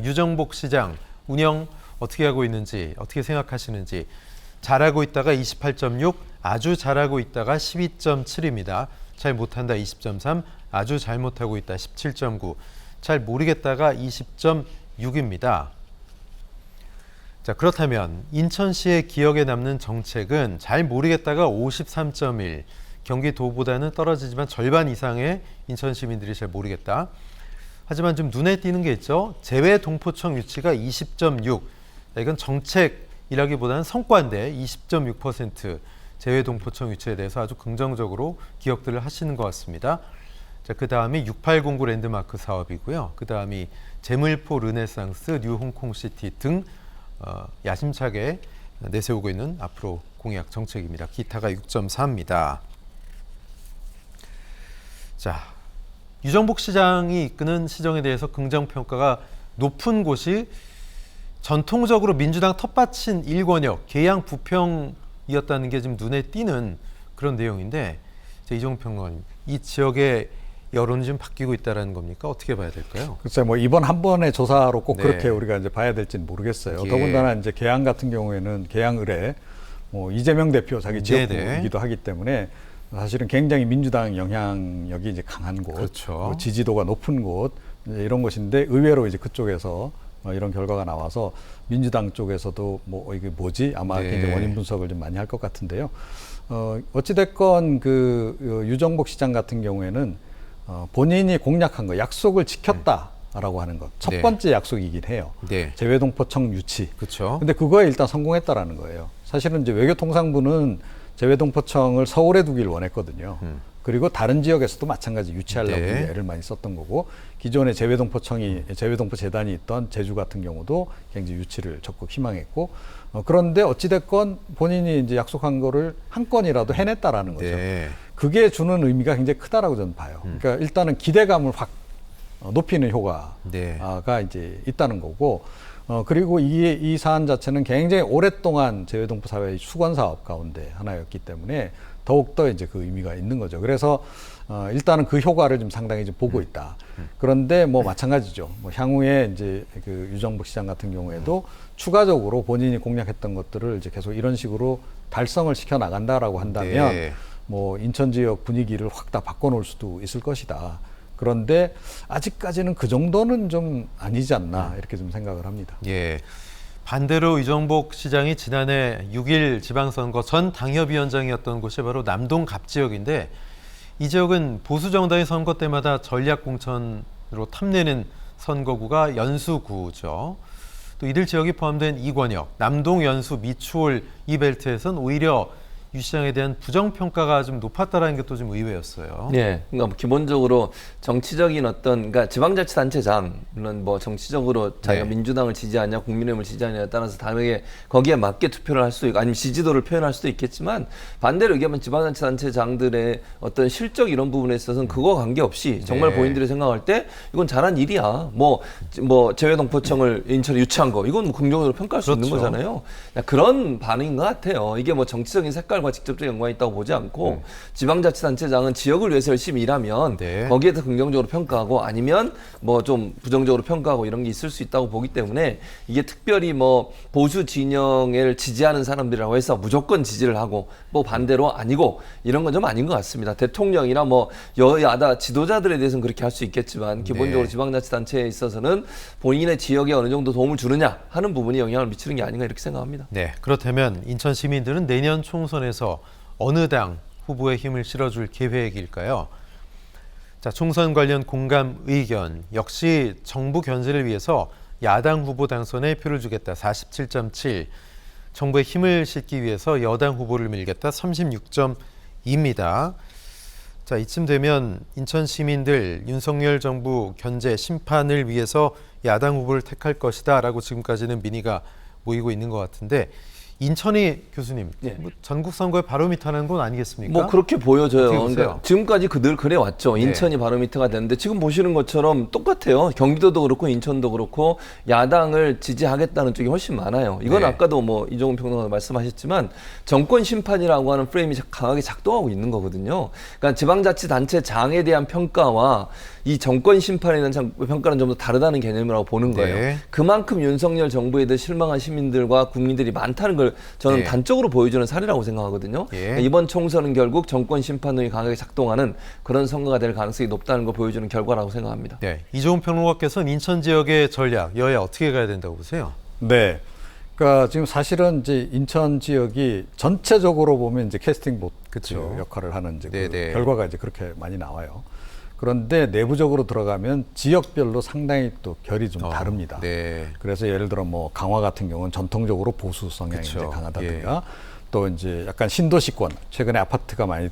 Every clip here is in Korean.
유정복 시장 운영 어떻게 하고 있는지 어떻게 생각하시는지. 잘하고 있다가 28.6, 아주 잘하고 있다가 12.7입니다. 잘 못한다 20.3, 아주 잘못하고 있다 17.9, 잘 모르겠다가 20.6입니다. 자, 그렇다면 인천시의 기억에 남는 정책은 잘 모르겠다가 53.1, 경기도보다는 떨어지지만 절반 이상의 인천 시민들이 잘 모르겠다. 하지만 좀 눈에 띄는 게 있죠. 재외동포청 유치가 20.6. 이건 정책이라기보다는 성과인데 20.6% 재외동포청 유치에 대해서 아주 긍정적으로 기억들을 하시는 것 같습니다. 자, 그 다음이 6809 랜드마크 사업이고요. 그 다음이 제물포 르네상스, 뉴 홍콩시티 등 야심차게 내세우고 있는 앞으로 공약 정책입니다. 기타가 6.4입니다. 자, 유정복 시장이 이끄는 시정에 대해서 긍정평가가 높은 곳이 전통적으로 민주당 텃밭인 일권역, 계양 부평이었다는 게 지금 눈에 띄는 그런 내용인데, 이종훈 평론가님, 이 지역의 여론이 좀 바뀌고 있다는 겁니까? 어떻게 봐야 될까요? 글쎄, 뭐 이번 한 번의 조사로 꼭 네. 그렇게 우리가 이제 봐야 될지는 모르겠어요. 예. 더군다나 이제 계양 같은 경우에는 계양 의뢰, 뭐 이재명 대표 자기 지역구이기도 하기 때문에 사실은 굉장히 민주당 영향력이 이제 강한 곳, 그렇죠. 지지도가 높은 곳 이런 곳인데 의외로 이제 그쪽에서 이런 결과가 나와서 민주당 쪽에서도 뭐 이게 뭐지 아마 네. 굉장히 원인 분석을 좀 많이 할 것 같은데요. 어찌됐건 그 유정복 시장 같은 경우에는 본인이 공약한 거 약속을 지켰다라고 하는 것 첫 네. 번째 약속이긴 해요. 네. 재외동포청 유치. 그렇죠. 근데 그거에 일단 성공했다라는 거예요. 사실은 이제 외교통상부는 재외동포청을 서울에 두길 원했거든요. 그리고 다른 지역에서도 마찬가지 유치하려고 네. 애를 많이 썼던 거고, 기존에 재외동포 재단이 있던 제주 같은 경우도 굉장히 유치를 적극 희망했고, 그런데 어찌됐건 본인이 이제 약속한 거를 한 건이라도 해냈다라는 거죠. 네. 그게 주는 의미가 굉장히 크다라고 저는 봐요. 그러니까 일단은 기대감을 확 높이는 효과가 네. 이제 있다는 거고, 그리고 이 사안 자체는 굉장히 오랫동안 재외동포 사회의 수건 사업 가운데 하나였기 때문에 더욱더 이제 그 의미가 있는 거죠. 그래서 일단은 그 효과를 좀 상당히 좀 보고 있다. 그런데 뭐 마찬가지죠. 뭐 향후에 이제 그 유정복 시장 같은 경우에도 추가적으로 본인이 공약했던 것들을 이제 계속 이런 식으로 달성을 시켜 나간다라고 한다면 네. 뭐 인천 지역 분위기를 확 다 바꿔놓을 수도 있을 것이다. 그런데 아직까지는 그 정도는 좀 아니지 않나 이렇게 좀 생각을 합니다. 예. 반대로 유정복 시장이 지난해 6일 지방선거 전 당협위원장이었던 곳이 바로 남동 갑 지역인데, 이 지역은 보수 정당의 선거 때마다 전략 공천으로 탐내는 선거구가 연수구죠. 또 이들 지역이 포함된 이권역, 남동, 연수, 미추홀 이 벨트에선 오히려 유 시장에 대한 부정평가가 좀 높았다라는 게 또 좀 의외였어요. 네, 그러니까 기본적으로 정치적인 그러니까 지방자치단체장, 물론 뭐 정치적으로 자기가 네. 민주당을 지지하냐, 국민의힘을 지지하냐에 따라서 다르게 거기에 맞게 투표를 할 수도 있고, 아니면 지지도를 표현할 수도 있겠지만, 반대로 얘기하면 지방자치단체장들의 어떤 실적 이런 부분에 있어서는 그거 관계없이 정말 네. 본인들이 생각할 때 이건 잘한 일이야. 뭐 재외동포청을 인천에 유치한 거, 이건 뭐 긍정적으로 평가할 수 있는 그렇죠. 거잖아요. 그런 반응인 것 같아요. 이게 뭐 정치적인 색깔과 직접적 연관이 있다고 보지 않고, 지방자치단체장은 지역을 위해서 열심히 일하면 네. 거기에 더 긍정적으로 평가하고, 아니면 뭐 좀 부정적으로 평가하고 이런 게 있을 수 있다고 보기 때문에, 이게 특별히 뭐 보수 진영을 지지하는 사람들이라고 해서 무조건 지지를 하고 뭐 반대로 아니고 이런 건 좀 아닌 것 같습니다. 대통령이나 뭐 여야다 지도자들에 대해서는 그렇게 할 수 있겠지만, 기본적으로 네. 지방자치단체에 있어서는 본인의 지역에 어느 정도 도움을 주느냐 하는 부분이 영향을 미치는 게 아닌가 이렇게 생각합니다. 네, 그렇다면 인천 시민들은 내년 총선에서 어느 당 후보의 힘을 실어줄 계획일까요? 자, 총선 관련 공감 의견 역시 정부 견제를 위해서 야당 후보 당선에 표를 주겠다 47.7, 정부에 힘을 싣기 위해서 여당 후보를 밀겠다 36.2입니다. 자, 이쯤 되면 인천 시민들 윤석열 정부 견제 심판을 위해서 야당 후보를 택할 것이다 라고 지금까지는 민의가 모이고 있는 것 같은데, 인천이 교수님 예. 뭐 전국 선거의 바로미터는 건 아니겠습니까? 뭐 그렇게 보여져요. 어떻게 보세요? 그러니까 지금까지 늘 그래 왔죠. 인천이 바로미터가 됐는데 지금 보시는 것처럼 똑같아요. 경기도도 그렇고 인천도 그렇고 야당을 지지하겠다는 쪽이 훨씬 많아요. 이건 네. 아까도 뭐 이종훈 평론가 말씀하셨지만 정권 심판이라고 하는 프레임이 강하게 작동하고 있는 거거든요. 그러니까 지방자치단체장에 대한 평가와 이 정권 심판에 대한 평가는 좀 더 다르다는 개념이라고 보는 거예요. 네. 그만큼 윤석열 정부에 대해 실망한 시민들과 국민들이 많다는 걸 저는 네. 단적으로 보여주는 사례라고 생각하거든요. 예. 그러니까 이번 총선은 결국 정권 심판론이 강하게 작동하는 그런 선거가 될 가능성이 높다는 걸 보여주는 결과라고 생각합니다. 네. 이종훈 평론가께서는 인천 지역의 전략, 여야 어떻게 가야 된다고 보세요? 네. 그러니까 지금 사실은 이제 인천 지역이 전체적으로 보면 이제 캐스팅 보트 그쵸. 역할을 하는 이제 그 네네. 결과가 이제 그렇게 많이 나와요. 그런데 내부적으로 들어가면 지역별로 상당히 또 결이 좀 다릅니다. 네. 그래서 예를 들어 뭐 강화 같은 경우는 전통적으로 보수 성향이 그쵸. 이제 강하다든가 또 이제 약간 신도시권 최근에 아파트가 많이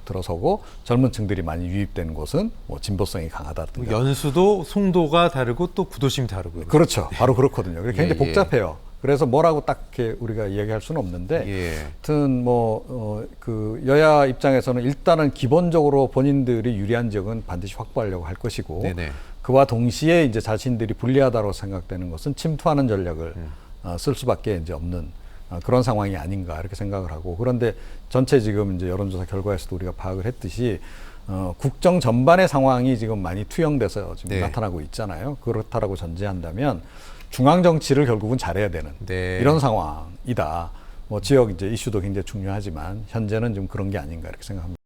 들어서고 젊은 층들이 많이 유입된 곳은 뭐 진보성이 강하다든가. 연수도 송도가 다르고 또 구도심이 다르고요. 그렇죠. 바로 그렇거든요. 굉장히 예, 예. 복잡해요. 그래서 뭐라고 딱 이렇게 우리가 이야기할 수는 없는데, 예. 하여튼 그 여야 입장에서는 일단은 기본적으로 본인들이 유리한 지역은 반드시 확보하려고 할 것이고, 네네. 그와 동시에 이제 자신들이 불리하다고 생각되는 것은 침투하는 전략을 쓸 수밖에 이제 없는 그런 상황이 아닌가 이렇게 생각을 하고, 그런데 전체 지금 이제 여론조사 결과에서도 우리가 파악을 했듯이 국정 전반의 상황이 지금 많이 투영돼서 지금 네. 나타나고 있잖아요. 그렇다라고 전제한다면 중앙 정치를 결국은 잘해야 되는 네. 이런 상황이다. 뭐 지역 이제 이슈도 굉장히 중요하지만 현재는 좀 그런 게 아닌가 이렇게 생각합니다.